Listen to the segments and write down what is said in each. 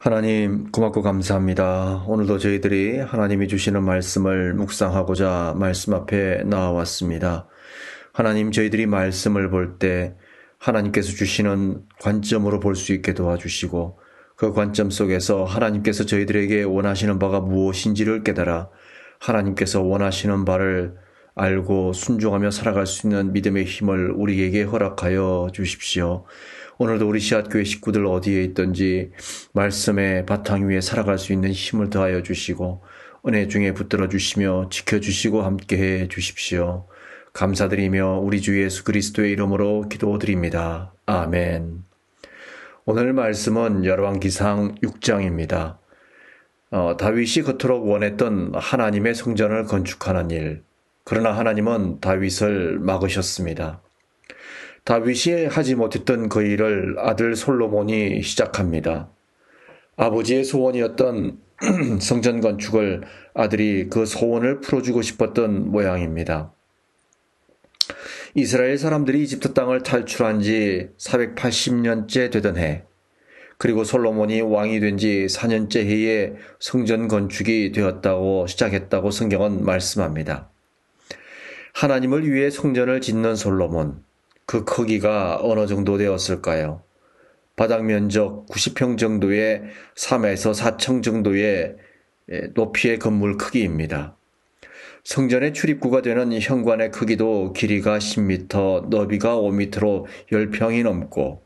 하나님 고맙고 감사합니다. 오늘도 저희들이 하나님이 주시는 말씀을 묵상하고자 말씀 앞에 나와왔습니다. 하나님, 저희들이 말씀을 볼 때 하나님께서 주시는 관점으로 볼 수 있게 도와주시고, 그 관점 속에서 하나님께서 저희들에게 원하시는 바가 무엇인지를 깨달아 하나님께서 원하시는 바를 알고 순종하며 살아갈 수 있는 믿음의 힘을 우리에게 허락하여 주십시오. 오늘도 우리 씨앗교회 식구들 어디에 있든지 말씀의 바탕 위에 살아갈 수 있는 힘을 더하여 주시고, 은혜 중에 붙들어 주시며 지켜주시고 함께해 주십시오. 감사드리며 우리 주 예수 그리스도의 이름으로 기도드립니다. 아멘. 오늘 말씀은 열왕기상 6장입니다. 다윗이 그토록 원했던 하나님의 성전을 건축하는 일, 그러나 하나님은 다윗을 막으셨습니다. 다윗이 하지 못했던 그 일을 아들 솔로몬이 시작합니다. 아버지의 소원이었던 성전 건축을 아들이 그 소원을 풀어주고 싶었던 모양입니다. 이스라엘 사람들이 이집트 땅을 탈출한 지 480년째 되던 해, 그리고 솔로몬이 왕이 된 지 4년째 해에 성전 건축이 되었다고 시작했다고 성경은 말씀합니다. 하나님을 위해 성전을 짓는 솔로몬, 그 크기가 어느 정도 되었을까요? 바닥 면적 90평 정도의 3에서 4층 정도의 높이의 건물 크기입니다. 성전의 출입구가 되는 현관의 크기도 길이가 10m, 너비가 5m로 10평이 넘고,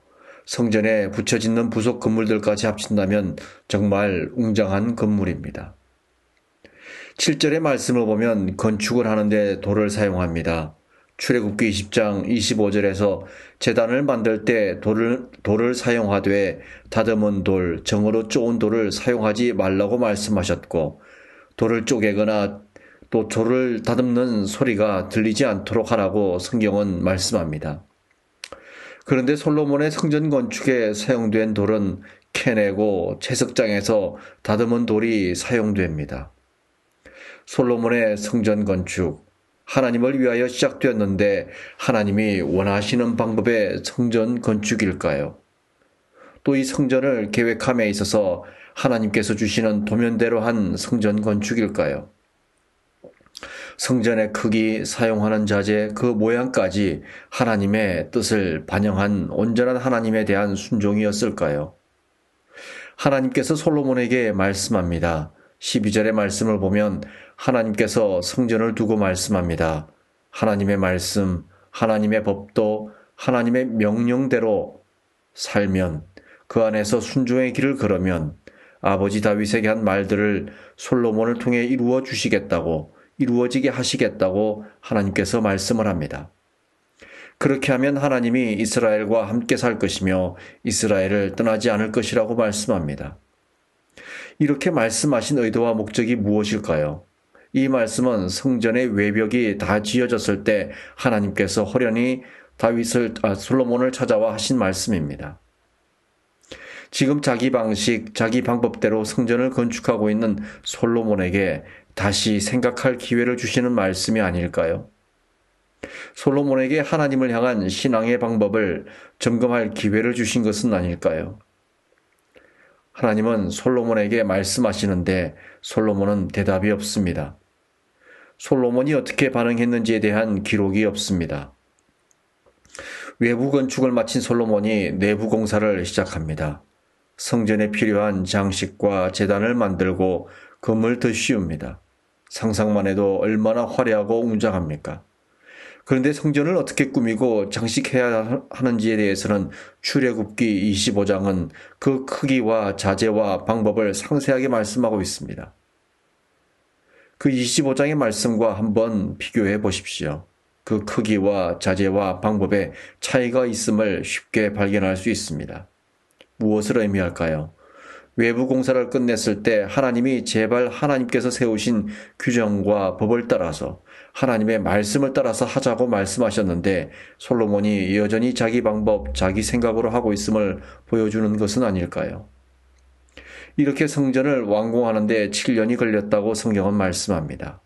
성전에 붙여짓는 부속 건물들까지 합친다면 정말 웅장한 건물입니다. 7절의 말씀을 보면 건축을 하는데 돌을 사용합니다. 출애굽기 20장 25절에서 제단을 만들 때 돌을 사용하되 다듬은 돌, 정으로 쪼은 돌을 사용하지 말라고 말씀하셨고, 돌을 쪼개거나 또 돌을 다듬는 소리가 들리지 않도록 하라고 성경은 말씀합니다. 그런데 솔로몬의 성전 건축에 사용된 돌은 캐내고 채석장에서 다듬은 돌이 사용됩니다. 솔로몬의 성전 건축, 하나님을 위하여 시작되었는데 하나님이 원하시는 방법의 성전 건축일까요? 또 이 성전을 계획함에 있어서 하나님께서 주시는 도면대로 한 성전 건축일까요? 성전의 크기, 사용하는 자재, 그 모양까지 하나님의 뜻을 반영한 온전한 하나님에 대한 순종이었을까요? 하나님께서 솔로몬에게 말씀합니다. 12절의 말씀을 보면 하나님께서 성전을 두고 말씀합니다. 하나님의 말씀, 하나님의 법도 하나님의 명령대로 살면, 그 안에서 순종의 길을 걸으면 아버지 다윗에게 한 말들을 솔로몬을 통해 이루어 주시겠다고, 이루어지게 하시겠다고 하나님께서 말씀을 합니다. 그렇게 하면 하나님이 이스라엘과 함께 살 것이며 이스라엘을 떠나지 않을 것이라고 말씀합니다. 이렇게 말씀하신 의도와 목적이 무엇일까요? 이 말씀은 성전의 외벽이 다 지어졌을 때 하나님께서 호련히 솔로몬을 찾아와 하신 말씀입니다. 지금 자기 방식, 자기 방법대로 성전을 건축하고 있는 솔로몬에게 다시 생각할 기회를 주시는 말씀이 아닐까요? 솔로몬에게 하나님을 향한 신앙의 방법을 점검할 기회를 주신 것은 아닐까요? 하나님은 솔로몬에게 말씀하시는데 솔로몬은 대답이 없습니다. 솔로몬이 어떻게 반응했는지에 대한 기록이 없습니다. 외부 건축을 마친 솔로몬이 내부 공사를 시작합니다. 성전에 필요한 장식과 제단을 만들고 금을 더 씌웁니다. 상상만 해도 얼마나 화려하고 웅장합니까? 그런데 성전을 어떻게 꾸미고 장식해야 하는지에 대해서는 출애굽기 25장은 그 크기와 자재와 방법을 상세하게 말씀하고 있습니다. 그 25장의 말씀과 한번 비교해 보십시오. 그 크기와 자재와 방법에 차이가 있음을 쉽게 발견할 수 있습니다. 무엇을 의미할까요? 외부 공사를 끝냈을 때 하나님이 제발 하나님께서 세우신 규정과 법을 따라서 하나님의 말씀을 따라서 하자고 말씀하셨는데 솔로몬이 여전히 자기 방법, 자기 생각으로 하고 있음을 보여주는 것은 아닐까요? 이렇게 성전을 완공하는 데 7년이 걸렸다고 성경은 말씀합니다.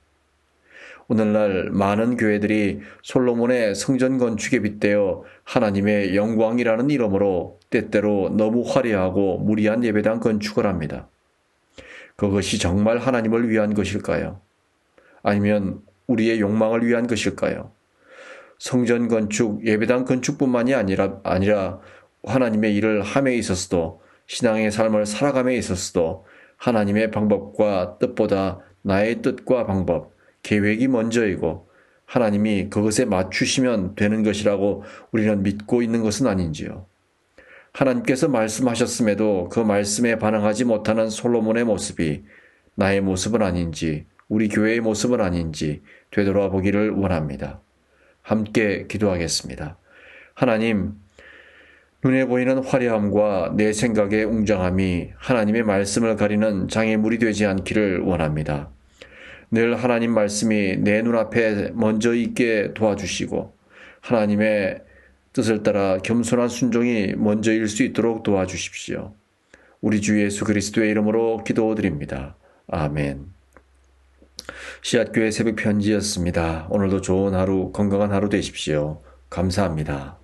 오늘날 많은 교회들이 솔로몬의 성전 건축에 빗대어 하나님의 영광이라는 이름으로 때때로 너무 화려하고 무리한 예배당 건축을 합니다. 그것이 정말 하나님을 위한 것일까요? 아니면 우리의 욕망을 위한 것일까요? 성전 건축, 예배당 건축뿐만이 아니라 하나님의 일을 함에 있어서도, 신앙의 삶을 살아감에 있어서도 하나님의 방법과 뜻보다 나의 뜻과 방법, 계획이 먼저이고 하나님이 그것에 맞추시면 되는 것이라고 우리는 믿고 있는 것은 아닌지요. 하나님께서 말씀하셨음에도 그 말씀에 반응하지 못하는 솔로몬의 모습이 나의 모습은 아닌지, 우리 교회의 모습은 아닌지 되돌아보기를 원합니다. 함께 기도하겠습니다. 하나님, 눈에 보이는 화려함과 내 생각의 웅장함이 하나님의 말씀을 가리는 장애물이 되지 않기를 원합니다. 늘 하나님 말씀이 내 눈앞에 먼저 있게 도와주시고 하나님의 뜻을 따라 겸손한 순종이 먼저일 수 있도록 도와주십시오. 우리 주 예수 그리스도의 이름으로 기도드립니다. 아멘. 씨앗교회 새벽 편지였습니다. 오늘도 좋은 하루, 건강한 하루 되십시오. 감사합니다.